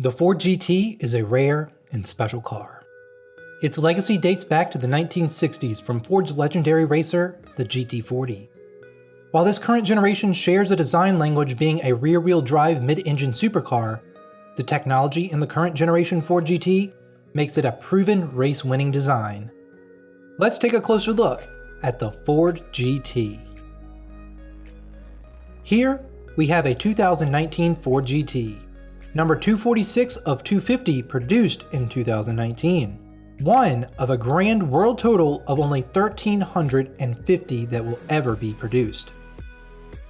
The Ford GT is a rare and special car. Its legacy dates back to the 1960s from Ford's legendary racer, the GT40. While this current generation shares a design language being a rear-wheel drive mid-engine supercar, the technology in the current generation Ford GT makes it a proven race-winning design. Let's take a closer look at the Ford GT. Here, we have a 2019 Ford GT, number 246 of 250 produced in 2019. One of a grand world total of only 1,350 that will ever be produced.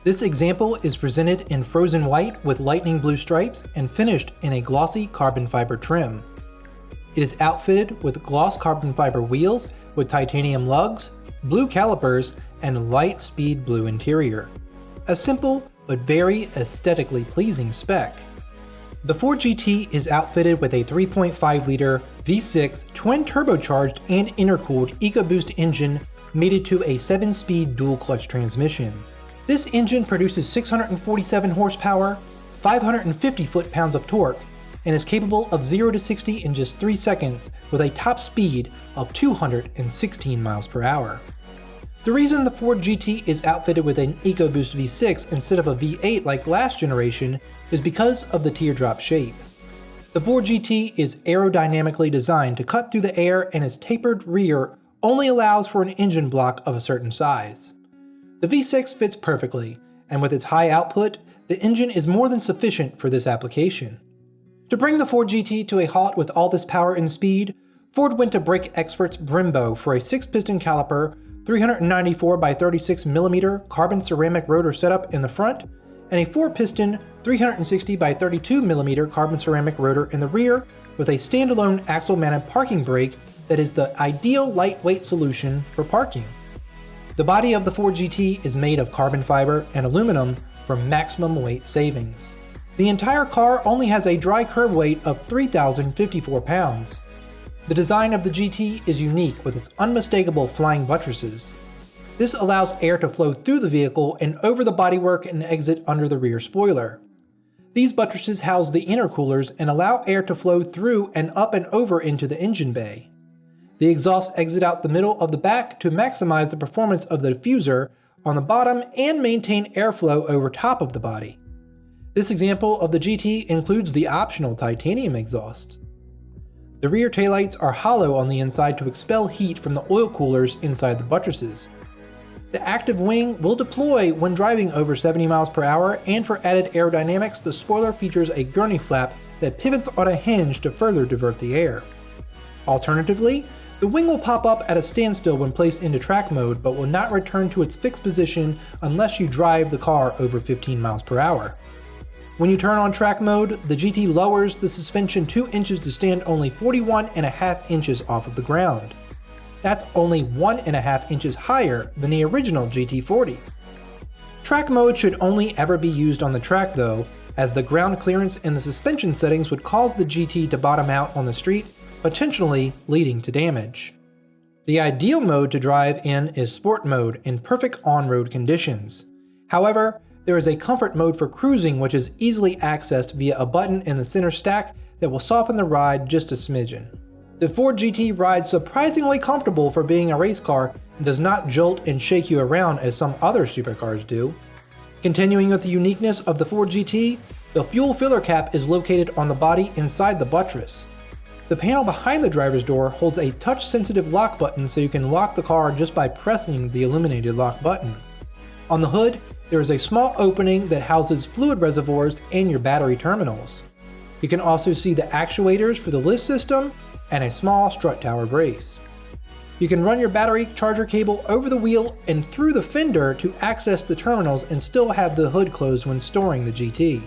This example is presented in frozen white with lightning blue stripes and finished in a glossy carbon fiber trim. It is outfitted with gloss carbon fiber wheels with titanium lugs, blue calipers, and light speed blue interior. A simple but very aesthetically pleasing spec. The Ford GT is outfitted with a 3.5-liter V6 twin-turbocharged and intercooled EcoBoost engine mated to a 7-speed dual-clutch transmission. This engine produces 647 horsepower, 550 foot-pounds of torque, and is capable of 0 to 60 in just 3 seconds with a top speed of 216 miles per hour. The reason the Ford GT is outfitted with an EcoBoost V6 instead of a V8 like last generation is because of the teardrop shape. The Ford GT is aerodynamically designed to cut through the air, and its tapered rear only allows for an engine block of a certain size. The V6 fits perfectly, and with its high output, the engine is more than sufficient for this application. To bring the Ford GT to a halt with all this power and speed, Ford went to brake experts Brembo for a 6-piston caliper, 394 by 36 mm carbon ceramic rotor setup in the front, and a 4-piston 360 by 32 mm carbon ceramic rotor in the rear with a standalone axle-mounted parking brake that is the ideal lightweight solution for parking. The body of the Ford GT is made of carbon fiber and aluminum for maximum weight savings. The entire car only has a dry curb weight of 3,054 pounds. The design of the GT is unique with its unmistakable flying buttresses. This allows air to flow through the vehicle and over the bodywork and exit under the rear spoiler. These buttresses house the intercoolers and allow air to flow through and up and over into the engine bay. The exhaust exit out the middle of the back to maximize the performance of the diffuser on the bottom and maintain airflow over top of the body. This example of the GT includes the optional titanium exhaust. The rear taillights are hollow on the inside to expel heat from the oil coolers inside the buttresses. The active wing will deploy when driving over 70 miles per hour, and for added aerodynamics, the spoiler features a gurney flap that pivots on a hinge to further divert the air. Alternatively, the wing will pop up at a standstill when placed into track mode, but will not return to its fixed position unless you drive the car over 15 miles per hour. When you turn on track mode, the GT lowers the suspension 2 inches to stand only 41.5 inches off of the ground. That's only 1.5 inches higher than the original GT40. Track mode should only ever be used on the track though, as the ground clearance and the suspension settings would cause the GT to bottom out on the street, potentially leading to damage. The ideal mode to drive in is Sport mode in perfect on-road conditions. However, there is a comfort mode for cruising which is easily accessed via a button in the center stack that will soften the ride just a smidgen. The Ford GT rides surprisingly comfortable for being a race car and does not jolt and shake you around as some other supercars do. Continuing with the uniqueness of the Ford GT, the fuel filler cap is located on the body inside the buttress. The panel behind the driver's door holds a touch-sensitive lock button so you can lock the car just by pressing the illuminated lock button. On the hood, there is a small opening that houses fluid reservoirs and your battery terminals. You can also see the actuators for the lift system and a small strut tower brace. You can run your battery charger cable over the wheel and through the fender to access the terminals and still have the hood closed when storing the GT.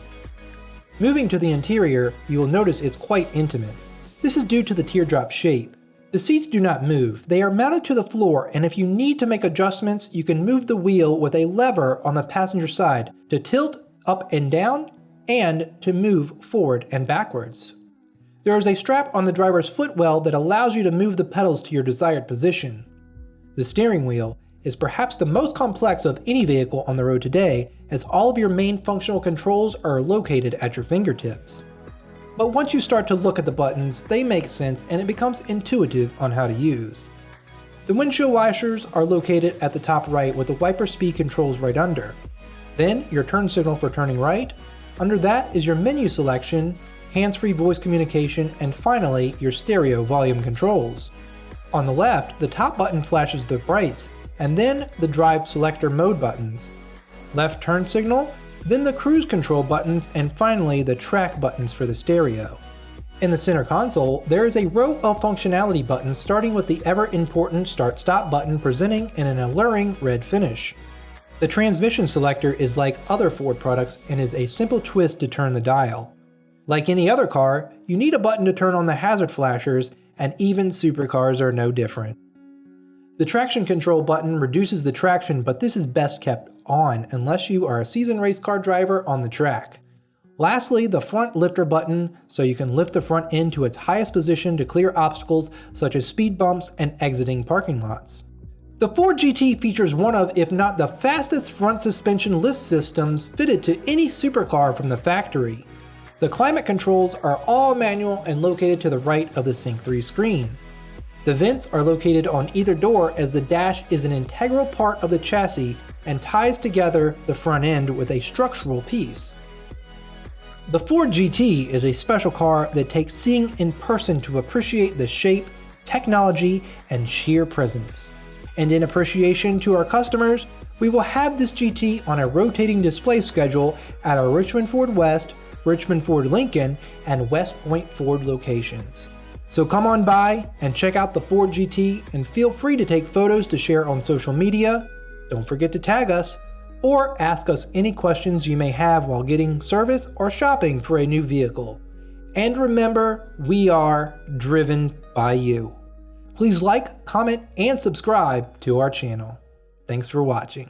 Moving to the interior, you will notice it's quite intimate. This is due to the teardrop shape. The seats do not move, they are mounted to the floor, and if you need to make adjustments, you can move the wheel with a lever on the passenger side to tilt up and down and to move forward and backwards. There is a strap on the driver's footwell that allows you to move the pedals to your desired position. The steering wheel is perhaps the most complex of any vehicle on the road today, as all of your main functional controls are located at your fingertips. but once you start to look at the buttons, they make sense and it becomes intuitive on how to use. The windshield washers are located at the top right with the wiper speed controls right under. Then your turn signal for turning right. Under that is your menu selection, hands-free voice communication, and finally your stereo volume controls. On the left, the top button flashes the brights, and then the drive selector mode buttons. Left turn signal, then the cruise control buttons, and finally the track buttons for the stereo. In the center console, there is a row of functionality buttons starting with the ever-important start-stop button presenting in an alluring red finish. The transmission selector is like other Ford products and is a simple twist to turn the dial. Like any other car, you need a button to turn on the hazard flashers, and even supercars are no different. The traction control button reduces the traction, but this is best kept on unless you are a seasoned race car driver on the track. Lastly, the front lifter button, so you can lift the front end to its highest position to clear obstacles such as speed bumps and exiting parking lots. The Ford GT features one of, if not the fastest front suspension lift systems fitted to any supercar from the factory. The climate controls are all manual and located to the right of the Sync 3 screen. The vents are located on either door as the dash is an integral part of the chassis and ties together the front end with a structural piece. The Ford GT is a special car that takes seeing in person to appreciate the shape, technology, and sheer presence. And in appreciation to our customers, we will have this GT on a rotating display schedule at our Richmond Ford West, Richmond Ford Lincoln, and West Point Ford locations. So come on by and check out the Ford GT and feel free to take photos to share on social media. Don't forget to tag us, or ask us any questions you may have while getting service or shopping for a new vehicle. And remember, we are driven by you. Please like, comment, and subscribe to our channel. Thanks for watching.